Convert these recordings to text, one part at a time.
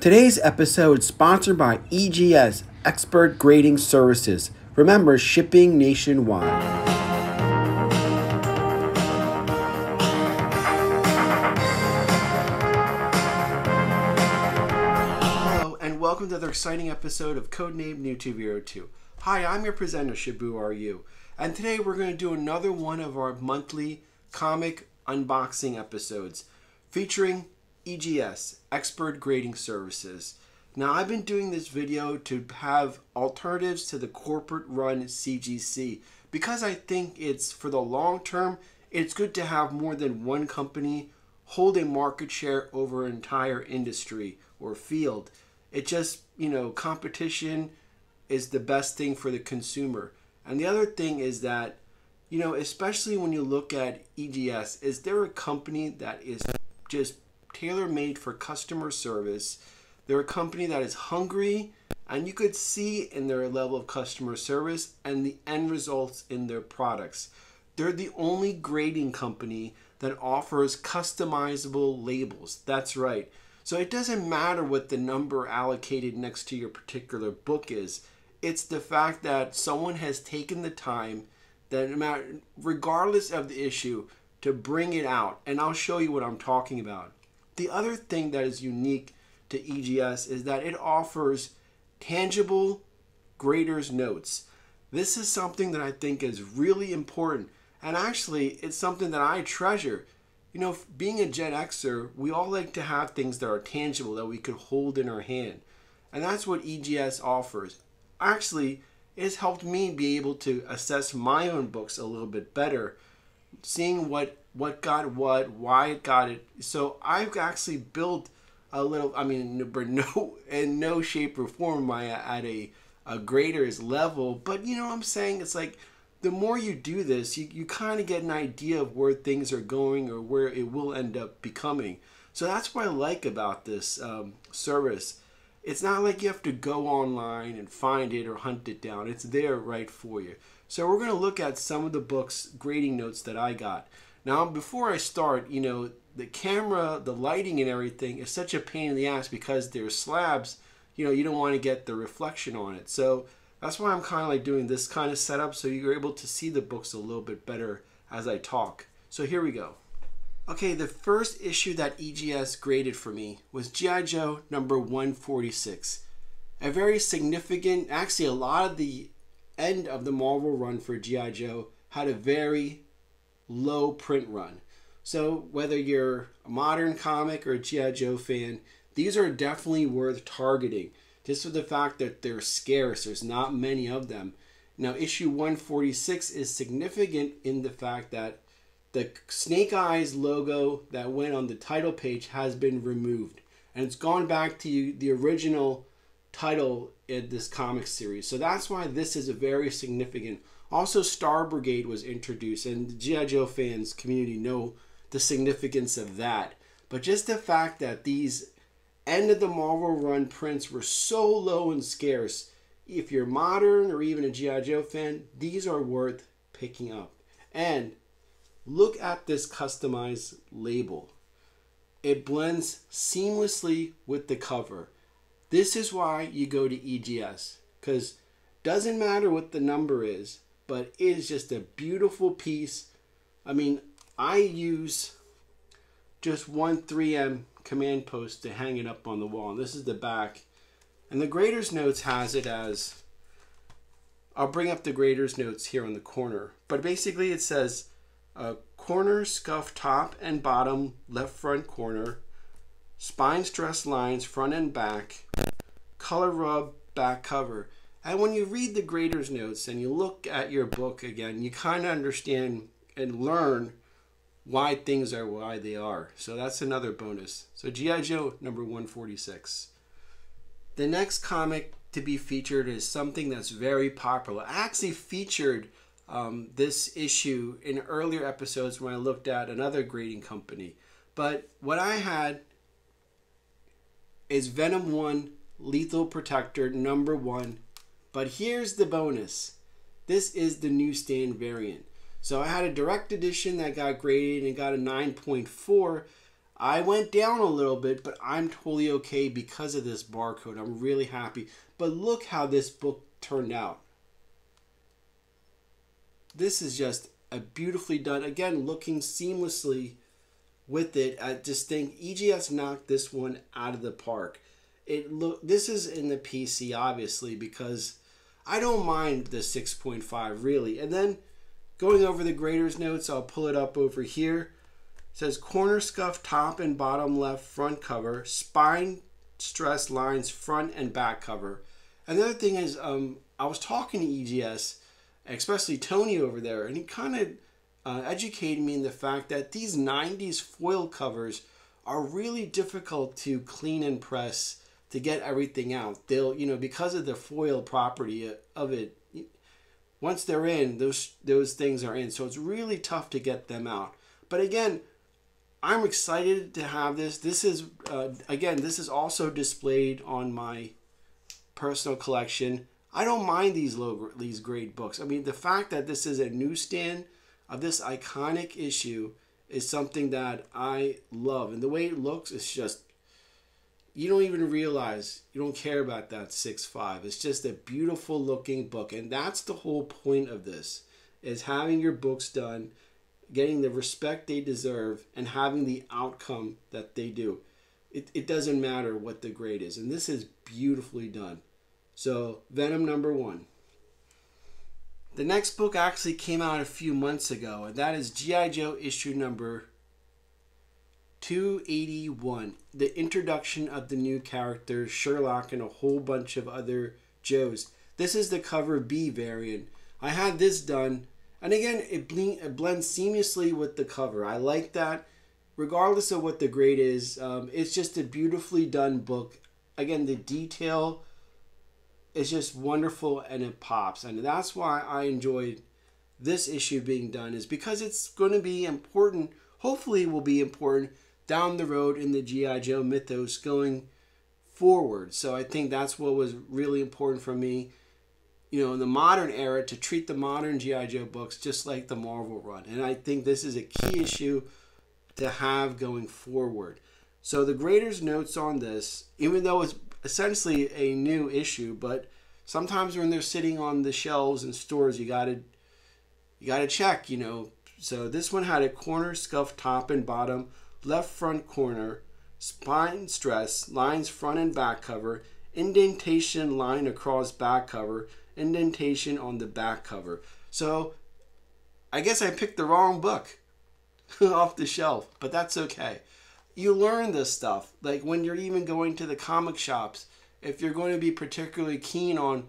Today's episode is sponsored by EGS Expert Grading Services. Remember, shipping nationwide. Hello, and welcome to another exciting episode of Codename Nooooo 2. Hi, I'm your presenter, Shibu RU, and today we're going to do another one of our monthly comic unboxing episodes featuring EGS Expert Grading Services. Now, I've been doing this video to have alternatives to the Corporate Run CGC because I think it's, for the long term, it's good to have more than one company hold a market share over an entire industry or field. It just, competition is the best thing for the consumer. And the other thing is that, especially when you look at EGS, is there a company that is just tailor-made for customer service? They're a company that is hungry, and you could see in their level of customer service and the end results in their products. They're the only grading company that offers customizable labels. That's right. So it doesn't matter what the number allocated next to your particular book is. It's the fact that someone has taken the time, that no matter, regardless of the issue, to bring it out. And I'll show you what I'm talking about. The other thing that is unique to EGS is that it offers tangible grader's notes. This is something that I think is really important, and actually it's something that I treasure. Being a Gen Xer, we all like to have things that are tangible that we could hold in our hand, and that's what EGS offers. Actually, it's helped me be able to assess my own books a little bit better, seeing what got what, why it got it. So I've actually built a little, in no shape or form am I at a grader's level, but what I'm saying, it's like the more you do this, you kind of get an idea of where things are going or where it will end up becoming. So that's what I like about this service. It's not like you have to go online and find it or hunt it down. It's there right for you. So we're going to look at some of the books grading notes that I got. Now, before I start, the camera, the lighting and everything is such a pain in the ass because there's slabs, you don't want to get the reflection on it. So that's why I'm kind of like doing this kind of setup so you're able to see the books a little bit better as I talk. So here we go. Okay, the first issue that EGS graded for me was G.I. Joe number 146. A very significant, actually a lot of the end of the Marvel run for G.I. Joe had a very low print run. So whether you're a modern comic or a G.I. Joe fan, these are definitely worth targeting. Just for the fact that they're scarce, there's not many of them. Now issue 146 is significant in the fact that the Snake Eyes logo that went on the title page has been removed. And it's gone back to the original title in this comic series. So that's why this is a very significant. Also, Star Brigade was introduced, and the G.I. Joe fans community know the significance of that. But just the fact that these end of the Marvel run prints were so low and scarce, if you're modern or even a G.I. Joe fan, these are worth picking up. And look at this customized label. It blends seamlessly with the cover. This is why you go to EGS, because doesn't matter what the number is, but it is just a beautiful piece. I use just one 3M command post to hang it up on the wall. And this is the back. And the grader's notes has it as, I'll bring up the grader's notes here on the corner. But basically it says, corner scuff top and bottom left front corner, spine stress lines front and back, color rub back cover. And when you read the grader's notes and you look at your book again, you kind of understand and learn why things are why they are. So that's another bonus. So G.I. Joe number 146. The next comic to be featured is something that's very popular. I actually featured this issue in earlier episodes when I looked at another grading company. But what I had is Venom 1 Lethal Protector number 1. But here's the bonus. This is the newsstand variant. So I had a direct edition that got graded and got a 9.4. I went down a little bit, but I'm totally okay because of this barcode. I'm really happy. But look how this book turned out. This is just a beautifully done, again, looking seamlessly with it. I just think EGS knocked this one out of the park. This is in the PC, obviously, because I don't mind the 6.5, really. And then going over the grader's notes, I'll pull it up over here. It says corner scuff top and bottom left front cover, spine stress lines front and back cover. And the other thing is, I was talking to EGS, especially Tony over there, and he kind of educated me in the fact that these 90s foil covers are really difficult to clean and press to get everything out. They'll, because of the foil property of it, once they're in, those things are in. So it's really tough to get them out. But again, I'm excited to have this. This is, again, this is also displayed on my personal collection. I don't mind these great books. I mean, the fact that this is a newsstand of this iconic issue is something that I love. And the way it looks is just, you don't even realize, you don't care about that 6.5. It's just a beautiful looking book. And that's the whole point of this, is having your books done, getting the respect they deserve, and having the outcome that they do. It doesn't matter what the grade is. And this is beautifully done. So, Venom #1. The next book actually came out a few months ago, and that is G.I. Joe issue number 281. The introduction of the new characters, Sherlock, and a whole bunch of other Joes. This is the cover B variant. I had this done, and again, it blends seamlessly with the cover. I like that. Regardless of what the grade is, it's just a beautifully done book. Again, the detail is just wonderful, and it pops. And that's why I enjoyed this issue being done, is because it's going to be important, hopefully will be important, down the road in the G.I. Joe mythos going forward. So I think that's what was really important for me, in the modern era, to treat the modern G.I. Joe books just like the Marvel run. And I think this is a key issue to have going forward. So the grader's notes on this, even though it's essentially a new issue, but sometimes when they're sitting on the shelves in stores, you gotta check, So this one had a corner scuff top and bottom, left front corner, spine stress, lines front and back cover, indentation line across back cover, indentation on the back cover. So I guess I picked the wrong book off the shelf, but that's okay. You learn this stuff, like when you're even going to the comic shops. If you're going to be particularly keen on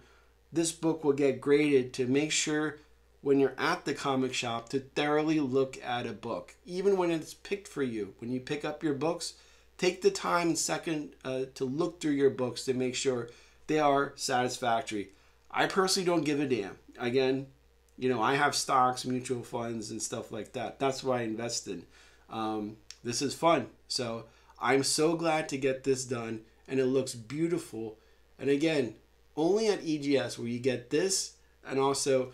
this book will get graded, to make sure when you're at the comic shop to thoroughly look at a book, even when it's picked for you. When you pick up your books, take the time second to look through your books to make sure they are satisfactory. I personally don't give a damn. Again, I have stocks, mutual funds, and stuff like that. That's what I invest in. This is fun. So I'm so glad to get this done, and it looks beautiful. And again, only at EGS where you get this, and also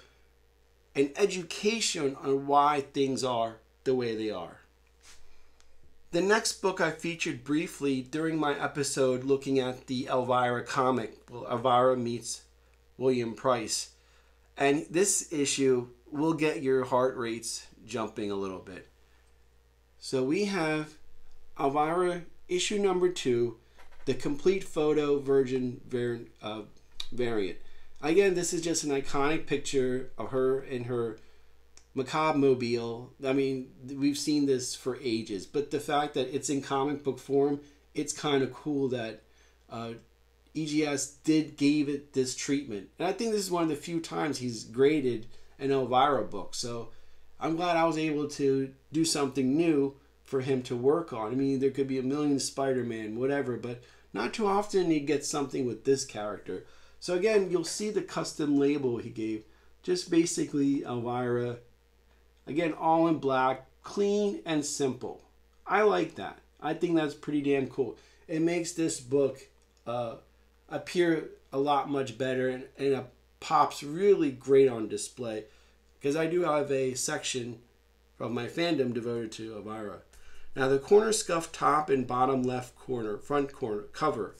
an education on why things are the way they are. The next book I featured briefly during my episode looking at the Elvira comic. Well, Elvira meets William Price. And this issue will get your heart rates jumping a little bit. So we have Elvira issue number 2, the complete photo version variant. Again, this is just an iconic picture of her in her macabre mobile. I mean, we've seen this for ages, but the fact that it's in comic book form, it's kind of cool that EGS gave it this treatment. And I think this is one of the few times he's graded an Elvira book. So I'm glad I was able to do something new for him to work on. I mean, there could be a million Spider-Man, whatever, but not too often he gets something with this character. So again, you'll see the custom label he gave. Just basically Elvira. Again, all in black, clean and simple. I like that. I think that's pretty damn cool. It makes this book appear a lot much better, and it pops really great on display, because I do have a section of my fandom devoted to Elvira. Now the corner scuff top and bottom left corner, front corner, cover.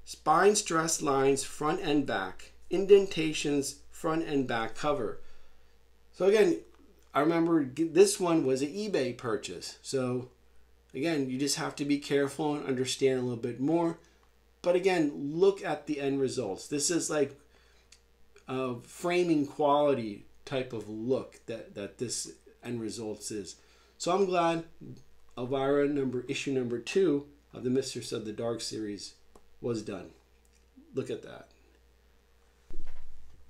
Spine stress lines front and back. Indentations front and back cover. So again, I remember this one was an eBay purchase. So again, you just have to be careful and understand a little bit more. But again, look at the end results. This is like a framing quality type of look that this end results is. So I'm glad Elvira issue number 2 of the Mistress of the Dark series was done. Look at that.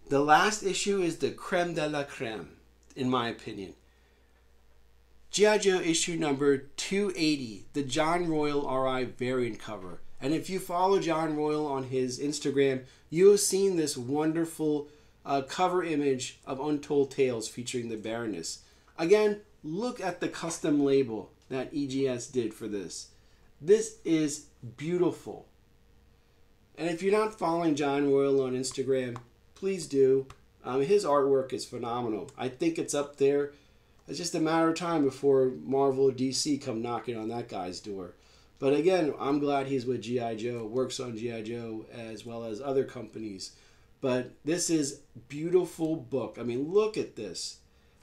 The last issue is the creme de la creme, in my opinion. G.I. Joe issue number 280, the John Royal RI variant cover. And if you follow John Royal on his Instagram, you have seen this wonderful cover image of Untold Tales featuring the Baroness. Again, look at the custom label that EGS did for this. This is beautiful. And if you're not following John Royal on Instagram, please do. His artwork is phenomenal. I think it's up there. It's just a matter of time before Marvel or DC come knocking on that guy's door. But again, I'm glad he's with G.I. Joe, works on G.I. Joe as well as other companies. But this is a beautiful book. I mean, look at this.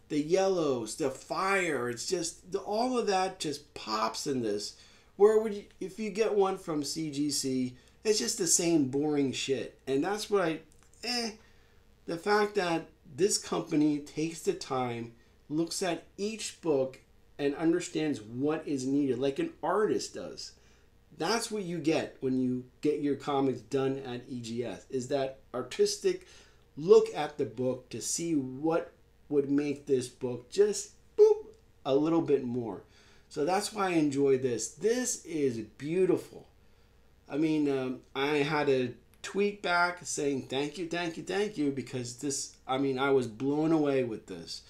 The yellows, the fire, it's just, all of that just pops in this. Where would you, if you get one from CGC, it's just the same boring shit. And that's what the fact that this company takes the time, looks at each book, and understands what is needed, like an artist does. That's what you get when you get your comics done at EGS, is that artistic look at the book to see what would make this book just boop, a little bit more. So that's why I enjoy this. This is beautiful. I mean, I had a tweet back saying thank you, because this, I mean, I was blown away with this.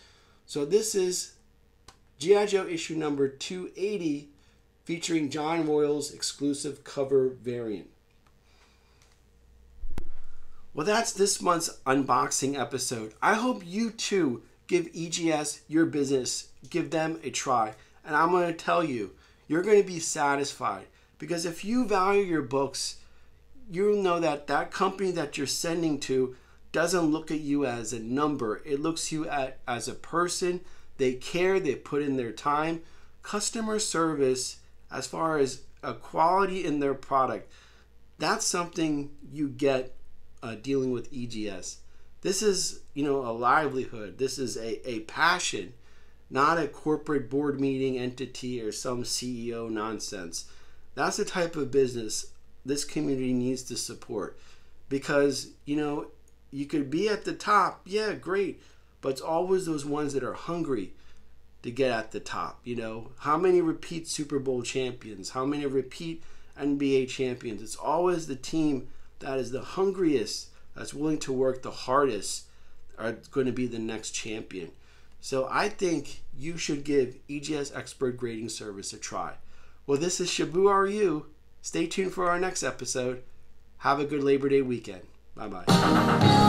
So this is G.I. Joe issue number 280, featuring John Royal's exclusive cover variant. Well, that's this month's unboxing episode. I hope you too give EGS your business, give them a try. And I'm going to tell you, you're going to be satisfied. Because if you value your books, you'll know that that company that you're sending to doesn't look at you as a number. It looks you at as a person. They care, they put in their time. Customer service, as far as a quality in their product, that's something you get dealing with EGS. This is, you know, a livelihood. This is a passion, not a corporate board meeting entity or some CEO nonsense. That's the type of business this community needs to support. Because, you know, you could be at the top, yeah, great, but it's always those ones that are hungry to get at the top. You know, how many repeat Super Bowl champions? How many repeat NBA champions? It's always the team that is the hungriest, that's willing to work the hardest, are going to be the next champion. So I think you should give EGS Expert Grading Service a try. Well, this is Shabu RU. Stay tuned for our next episode. Have a good Labor Day weekend. Bye-bye.